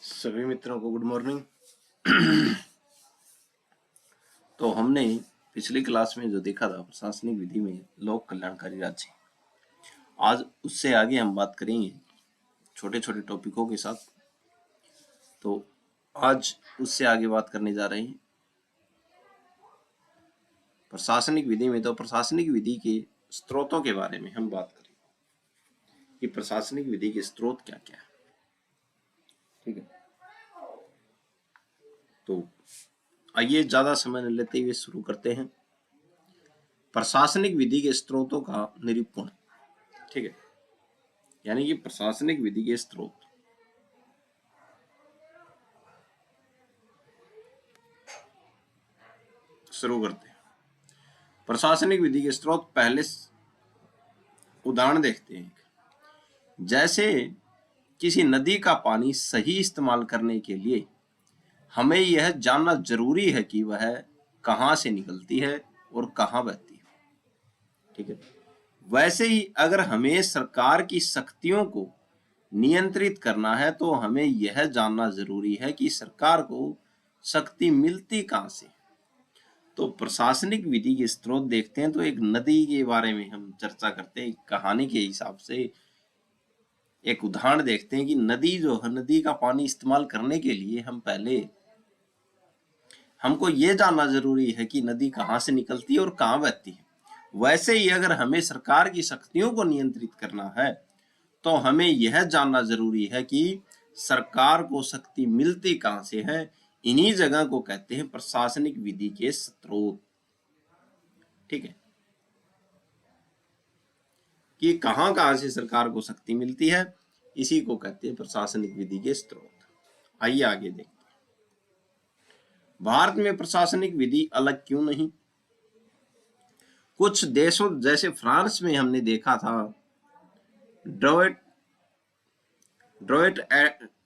सभी मित्रों को गुड मॉर्निंग। तो हमने पिछली क्लास में जो देखा था प्रशासनिक विधि में लोक कल्याणकारी राज्य, आज उससे आगे हम बात करेंगे छोटे छोटे टॉपिकों के साथ। तो आज उससे आगे बात करने जा रहे हैं प्रशासनिक विधि में। तो प्रशासनिक विधि के स्रोतों के बारे में हम बात करेंगे कि प्रशासनिक विधि के स्रोत क्या क्या है। ठीक है, तो आइए ज्यादा समय न लेते हुए शुरू करते हैं प्रशासनिक विधि के स्रोतों का निरूपण। ठीक है, यानी कि प्रशासनिक विधि के स्रोत। शुरू करते हैं प्रशासनिक विधि के स्रोत। पहले उदाहरण देखते हैं। जैसे किसी नदी का पानी सही इस्तेमाल करने के लिए हमें यह जानना जरूरी है कि वह कहां से निकलती है और कहां बहती है। ठीक है, वैसे ही अगर हमें सरकार की शक्तियों को नियंत्रित करना है तो हमें यह जानना जरूरी है कि सरकार को शक्ति मिलती कहां से। तो प्रशासनिक विधि के स्रोत देखते हैं तो एक नदी के बारे में हम चर्चा करते हैं। कहानी के हिसाब से एक उदाहरण देखते हैं कि नदी जो है, नदी का पानी इस्तेमाल करने के लिए हमको ये जानना जरूरी है कि नदी कहाँ से निकलती है और कहाँ बहती है। वैसे ही अगर हमें सरकार की शक्तियों को नियंत्रित करना है तो हमें यह जानना जरूरी है कि सरकार को शक्ति मिलती कहां से है। इन्हीं जगह को कहते हैं प्रशासनिक विधि के स्रोत। ठीक है, कि कहां कहां से सरकार को शक्ति मिलती है, इसी को कहते हैं प्रशासनिक विधि के स्रोत। आइए आगे देखते हैं भारत में प्रशासनिक विधि अलग क्यों नहीं। कुछ देशों जैसे फ्रांस में हमने देखा था ड्रॉइट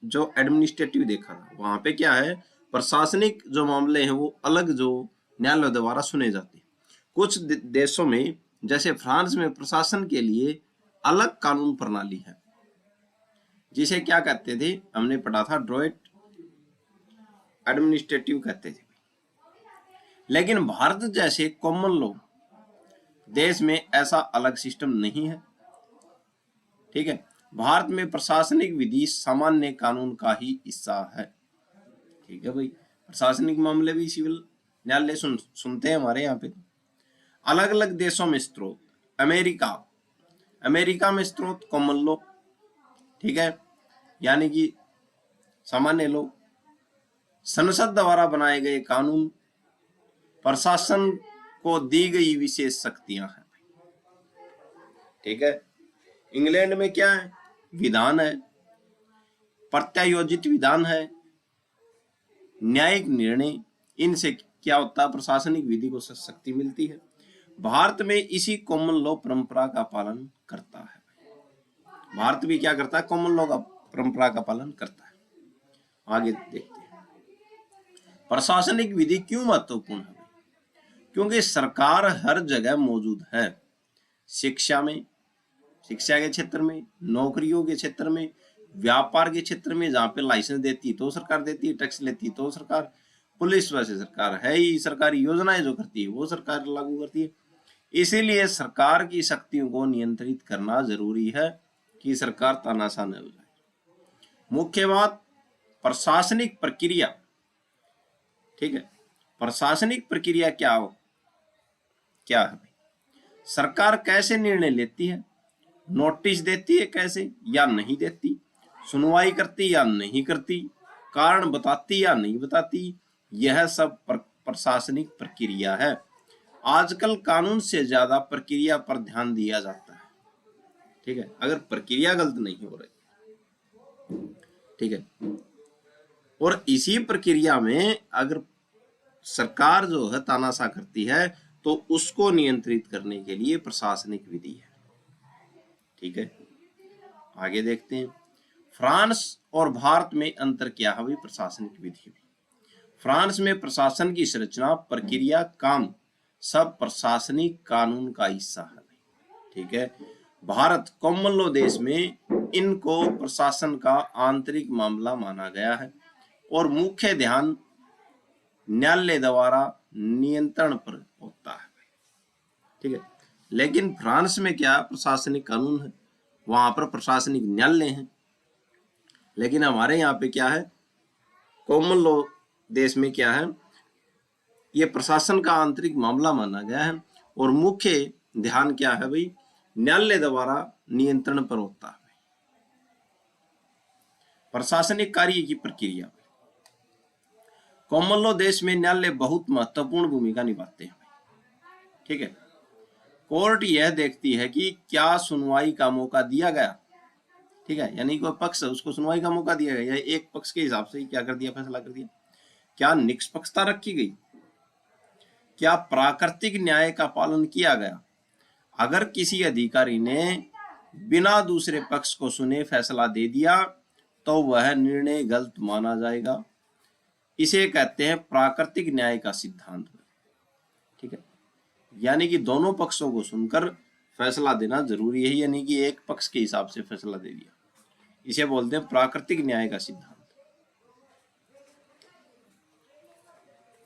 जो एडमिनिस्ट्रेटिव देखा था, वहां पे क्या है, प्रशासनिक जो मामले हैं वो अलग जो न्यायालय द्वारा सुने जाते हैं। कुछ देशों में जैसे फ्रांस में प्रशासन के लिए अलग कानून प्रणाली है, जिसे क्या कहते थे, हमने पढ़ा था ड्रॉइट एडमिनिस्ट्रेटिव कहते थे। लेकिन भारत जैसे कॉमन लॉ देश में ऐसा अलग सिस्टम नहीं है। ठीक है, भारत में प्रशासनिक विधि सामान्य कानून का ही हिस्सा है। ठीक है भाई, प्रशासनिक मामले भी सिविल न्यायालय सुनते हैं हमारे यहाँ पे। अलग अलग देशों में स्रोत। अमेरिका में स्रोत कॉमन लॉ। ठीक है, यानी कि सामान्य लॉ। संसद द्वारा बनाए गए कानून, प्रशासन को दी गई विशेष शक्तियां हैं। ठीक है, इंग्लैंड में क्या है, विधान है, प्रत्यायोजित विधान है, न्यायिक निर्णय। इनसे क्या होता है, प्रशासनिक विधि को शक्ति मिलती है। भारत में इसी कॉमन लॉ परंपरा का पालन करता है। भारत भी क्या करता है, कॉमन लॉ का परंपरा का पालन करता है। आगे देखते हैं प्रशासनिक विधि क्यों महत्वपूर्ण है। क्योंकि सरकार हर जगह मौजूद है। शिक्षा के क्षेत्र में, नौकरियों के क्षेत्र में, व्यापार के क्षेत्र में, जहां पे लाइसेंस देती है तो सरकार देती है, टैक्स लेती है तो सरकार, पुलिस वैसे सरकार है ही, सरकारी योजनाएं जो करती है वो सरकार लागू करती है। इसीलिए सरकार की शक्तियों को नियंत्रित करना जरूरी है कि सरकार तानाशाह न हो जाए। मुख्य बात, प्रशासनिक प्रक्रिया। ठीक है, प्रशासनिक प्रक्रिया क्या है, सरकार कैसे निर्णय लेती है, नोटिस देती है कैसे या नहीं देती, सुनवाई करती या नहीं करती, कारण बताती या नहीं बताती, यह सब प्रशासनिक प्रक्रिया है। आजकल कानून से ज्यादा प्रक्रिया पर ध्यान दिया जाता है। ठीक है, अगर प्रक्रिया गलत नहीं हो रही। ठीक है, और इसी प्रक्रिया में अगर सरकार जो है तानाशाह करती है तो उसको नियंत्रित करने के लिए प्रशासनिक विधि है। ठीक है, आगे देखते हैं फ्रांस और भारत में अंतर क्या है भाई प्रशासनिक विधि में। फ्रांस में प्रशासन की संरचना, प्रक्रिया, काम सब प्रशासनिक कानून का हिस्सा है। ठीक है, भारत कॉमन लॉ देश में इनको प्रशासन का आंतरिक मामला माना गया है और मुख्य ध्यान न्यायालय द्वारा नियंत्रण पर होता है। ठीक है, लेकिन फ्रांस में क्या प्रशासनिक कानून है, वहां पर प्रशासनिक न्यायालय है। लेकिन हमारे यहाँ पे क्या है, कॉमन लॉ देश में क्या है, ये प्रशासन का आंतरिक मामला माना गया है और मुख्य ध्यान क्या है भाई, न्यायालय द्वारा नियंत्रण पर होता है। प्रशासनिक कार्य की प्रक्रिया, कॉमन लॉ देश में न्यायालय बहुत महत्वपूर्ण भूमिका निभाते हैं। ठीक है, कोर्ट यह देखती है कि क्या सुनवाई का मौका दिया गया। ठीक है, यानी कोई पक्ष उसको सुनवाई का मौका दिया गया या एक पक्ष के हिसाब से क्या कर दिया, फैसला कर दिया। क्या निष्पक्षता रखी गई, क्या प्राकृतिक न्याय का पालन किया गया। अगर किसी अधिकारी ने बिना दूसरे पक्ष को सुने फैसला दे दिया तो वह निर्णय गलत माना जाएगा। इसे कहते हैं प्राकृतिक न्याय का सिद्धांत। ठीक है, यानी कि दोनों पक्षों को सुनकर फैसला देना जरूरी है, यानी कि एक पक्ष के हिसाब से फैसला दे दिया, इसे बोलते हैं प्राकृतिक न्याय का सिद्धांत।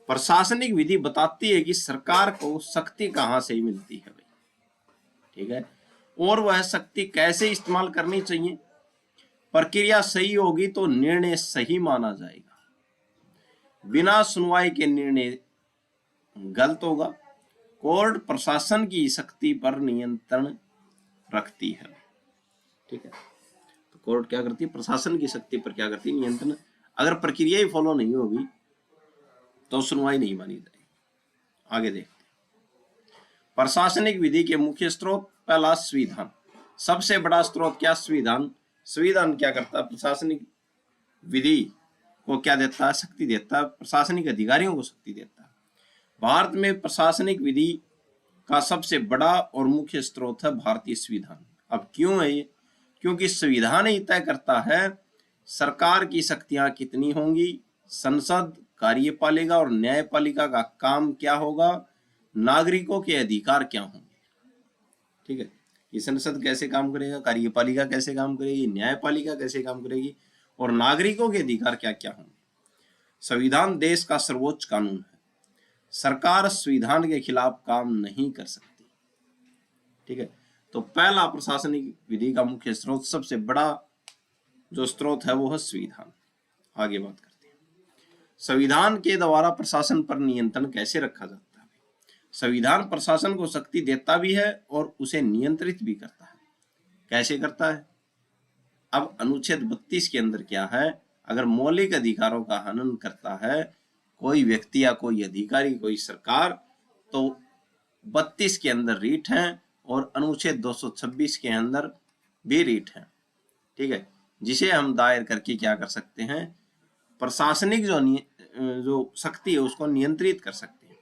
प्रशासनिक विधि बताती है कि सरकार को शक्ति कहां से मिलती है भाई। ठीक है, और वह शक्ति कैसे इस्तेमाल करनी चाहिए। प्रक्रिया सही होगी तो निर्णय सही माना जाएगा, बिना सुनवाई के निर्णय गलत होगा। कोर्ट प्रशासन की शक्ति पर नियंत्रण रखती है। ठीक है, तो कोर्ट क्या करती है, प्रशासन की शक्ति पर क्या करती है, नियंत्रण। अगर प्रक्रिया ही फॉलो नहीं होगी तो सुनवाई नहीं मानी जाएगी। आगे देखते हैं, प्रशासनिक विधि के मुख्य स्रोत। पहला संविधान, सबसे बड़ा स्रोत क्या, संविधान। संविधान क्या करता है, प्रशासनिक विधि को क्या देता है, शक्ति देता है, प्रशासनिक अधिकारियों को शक्ति देता है। भारत में प्रशासनिक विधि का सबसे बड़ा और मुख्य स्रोत है भारतीय संविधान। अब क्यों है ये, क्योंकि संविधान ही तय करता है सरकार की शक्तियां कितनी होंगी, संसद कार्यपालिका और न्यायपालिका का काम क्या होगा, नागरिकों के अधिकार क्या होंगे। ठीक है, ये संसद कैसे काम करेगा, कार्यपालिका कैसे काम करेगी, न्यायपालिका कैसे काम करेगी और नागरिकों के अधिकार क्या क्या होंगे। संविधान देश का सर्वोच्च कानून है, सरकार संविधान के खिलाफ काम नहीं कर सकती। ठीक है, तो पहला प्रशासनिक विधि का मुख्य स्रोत, सबसे बड़ा जो स्रोत है वो है संविधान। आगे बात करते हैं, संविधान के द्वारा प्रशासन पर नियंत्रण कैसे रखा जाता है। संविधान प्रशासन को शक्ति देता भी है और उसे नियंत्रित भी करता है। कैसे करता है, अब अनुच्छेद 32 के अंदर क्या है, अगर मौलिक अधिकारों का हनन करता है कोई व्यक्ति या कोई अधिकारी, कोई सरकार, तो 32 के अंदर रीट है और अनुच्छेद 226 के अंदर भी रीट है। ठीक है, जिसे हम दायर करके क्या कर सकते हैं, प्रशासनिक जो शक्ति है उसको नियंत्रित कर सकते हैं।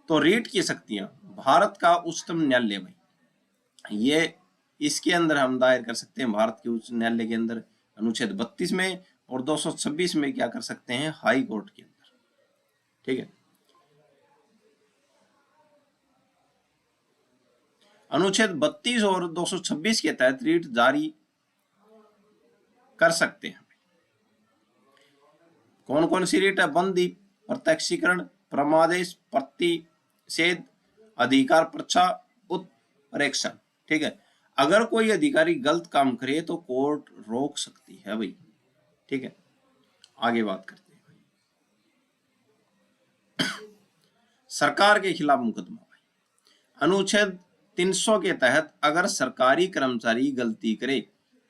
तो रीट की शक्तियां, भारत का उच्चतम न्यायालय भाई, ये इसके अंदर हम दायर कर सकते हैं, भारत के उच्च न्यायालय के अंदर अनुच्छेद 32 में, और 226 में क्या कर सकते हैं, हाई कोर्ट के अंदर। ठीक है, अनुच्छेद 32 और 226 के तहत रीट जारी कर सकते हैं। कौन कौन सी रीट है, बंदी, प्रत्यक्षीकरण, प्रमादेश, प्रतिषेध, अधिकार परीक्षा, उत्प्रेक्षण। ठीक है, अगर कोई अधिकारी गलत काम करे तो कोर्ट रोक सकती है भाई। ठीक है, आगे बात करते हैं, सरकार के खिलाफ मुकदमा भाई। अनुच्छेद 300 के तहत अगर सरकारी कर्मचारी गलती करे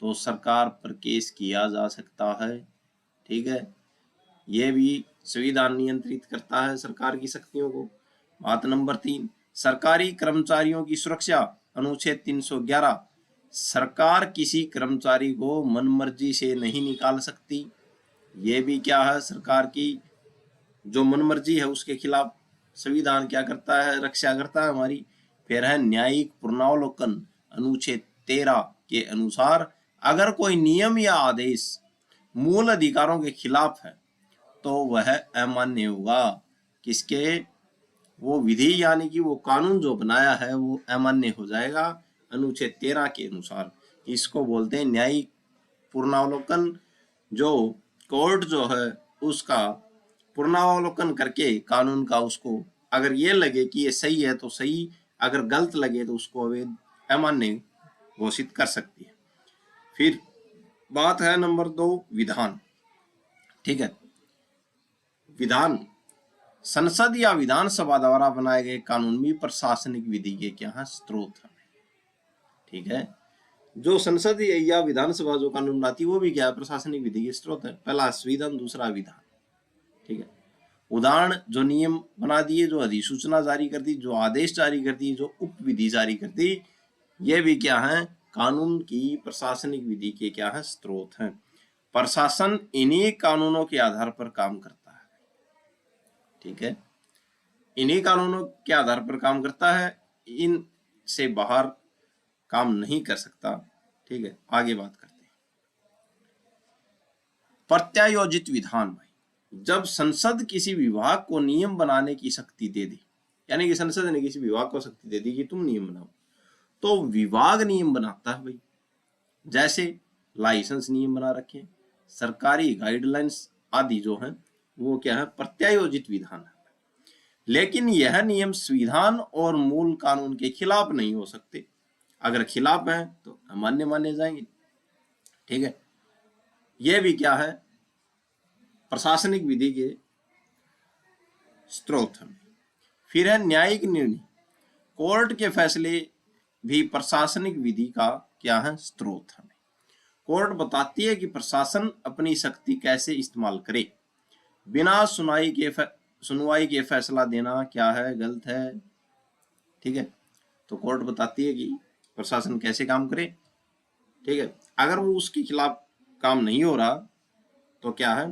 तो सरकार पर केस किया जा सकता है। ठीक है, यह भी संविधान नियंत्रित करता है सरकार की शक्तियों को। बात नंबर 3, सरकारी कर्मचारियों की सुरक्षा। अनुच्छेद 311, सरकार किसी कर्मचारी को मनमर्जी से नहीं निकाल सकती। ये भी क्या है, सरकार की जो मनमर्जी है उसके खिलाफ संविधान क्या करता है, रक्षा करता है हमारी। फिर है न्यायिक पुनरावलोकन। अनुच्छेद 13 के अनुसार अगर कोई नियम या आदेश मूल अधिकारों के खिलाफ है तो वह अमान्य होगा। किसके, वो विधि यानी कि वो कानून जो बनाया है वो अमान्य हो जाएगा अनुच्छेद 13 के अनुसार। इसको बोलते हैं न्यायिक पूर्णावलोकन, जो कोर्ट जो है उसका पूर्णावलोकन करके कानून का उसको अगर ये लगे कि ये सही है तो सही, अगर गलत लगे तो उसको अवैध अमान्य घोषित कर सकती है। फिर बात है नंबर 2 विधान। ठीक है, विधान संसद या विधानसभा द्वारा बनाए गए कानून भी प्रशासनिक विधि के क्या है स्रोत है। ठीक है, जो संसद या विधानसभा जो कानून बनाती है वो भी क्या है प्रशासनिक विधि के स्रोत है। पहला संविधान, दूसरा विधान। ठीक है, उदाहरण जो नियम बना दिए, जो अधिसूचना जारी कर दी, जो आदेश जारी कर दी, जो उप विधि जारी कर दी, ये भी क्या है कानून की प्रशासनिक विधि के क्या है स्रोत हैं। प्रशासन इन्हीं कानूनों के आधार पर काम करता है। ठीक है, इन्हीं कानूनों के आधार पर काम करता है, इन से बाहर काम नहीं कर सकता। ठीक है, आगे बात करते हैं प्रत्यायोजित विधान। भाई, जब संसद किसी विभाग को नियम बनाने की शक्ति दे दी, यानी कि संसद ने किसी विभाग को शक्ति दे दी कि तुम नियम बनाओ, तो विभाग नियम बनाता है। भाई, जैसे लाइसेंस नियम बना रखे, सरकारी गाइडलाइंस आदि जो है वो क्या है प्रत्यायोजित विधान है। लेकिन यह नियम संविधान और मूल कानून के खिलाफ नहीं हो सकते। अगर खिलाफ है तो अमान्य माने जाएंगे। ठीक है, यह भी क्या है प्रशासनिक विधि के स्रोत है। फिर है न्यायिक निर्णय। कोर्ट के फैसले भी प्रशासनिक विधि का क्या है स्रोत है। कोर्ट बताती है कि प्रशासन अपनी शक्ति कैसे इस्तेमाल करे। बिना सुनवाई के फैसला देना क्या है गलत है। ठीक है, तो कोर्ट बताती है कि प्रशासन कैसे काम करे। ठीक है, अगर वो उसके खिलाफ काम नहीं हो रहा तो क्या है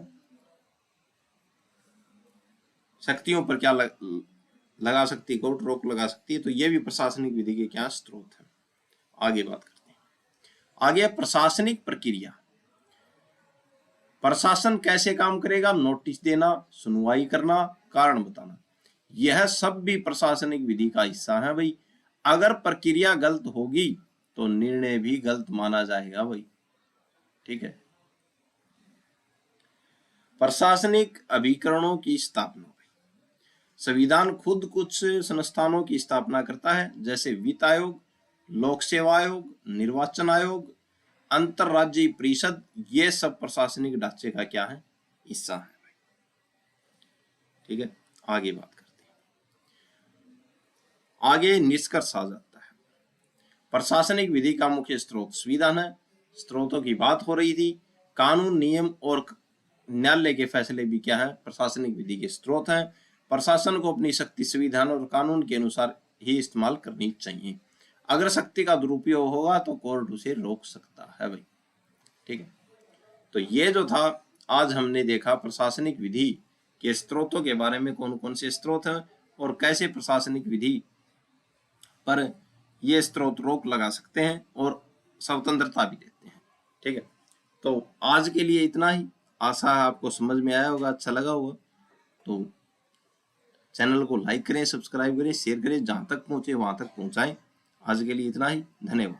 शक्तियों पर क्या लगा सकती है कोर्ट, रोक लगा सकती है। तो ये भी प्रशासनिक विधि के क्या स्रोत है। आगे बात करते हैं। आगे प्रशासनिक प्रक्रिया। प्रशासन कैसे काम करेगा, नोटिस देना, सुनवाई करना, कारण बताना, यह सब भी प्रशासनिक विधि का हिस्सा है। भाई, अगर प्रक्रिया गलत होगी तो निर्णय भी गलत माना जाएगा। भाई, ठीक है। प्रशासनिक अभिकरणों की स्थापना। संविधान खुद कुछ संस्थानों की स्थापना करता है, जैसे वित्त आयोग, लोक सेवा आयोग, निर्वाचन आयोग, अंतरराज्यीय परिषद। ये सब प्रशासनिक ढांचे का क्या है हिस्सा है। ठीक है, आगे बात करते हैं। आगे निष्कर्ष आ जाता है। प्रशासनिक विधि का मुख्य स्रोत संविधान है। स्रोतों की बात हो रही थी। कानून, नियम और न्यायालय के फैसले भी क्या है प्रशासनिक विधि के स्रोत हैं। प्रशासन को अपनी शक्ति संविधान और कानून के अनुसार ही इस्तेमाल करनी चाहिए। अगर शक्ति का दुरुपयोग होगा तो कोर्ट उसे रोक सकता है। भाई, ठीक है, तो ये जो था आज हमने देखा प्रशासनिक विधि के स्रोतों के बारे में, कौन कौन से स्रोत हैं और कैसे प्रशासनिक विधि पर ये स्रोत रोक लगा सकते हैं और स्वतंत्रता भी देते हैं। ठीक है, तो आज के लिए इतना ही। आशा है आपको समझ में आया होगा, अच्छा लगा होगा। तो चैनल को लाइक करें, सब्सक्राइब करें, शेयर करें, जहां तक पहुंचे वहां तक पहुंचाएं। आज के लिए इतना ही, धन्यवाद।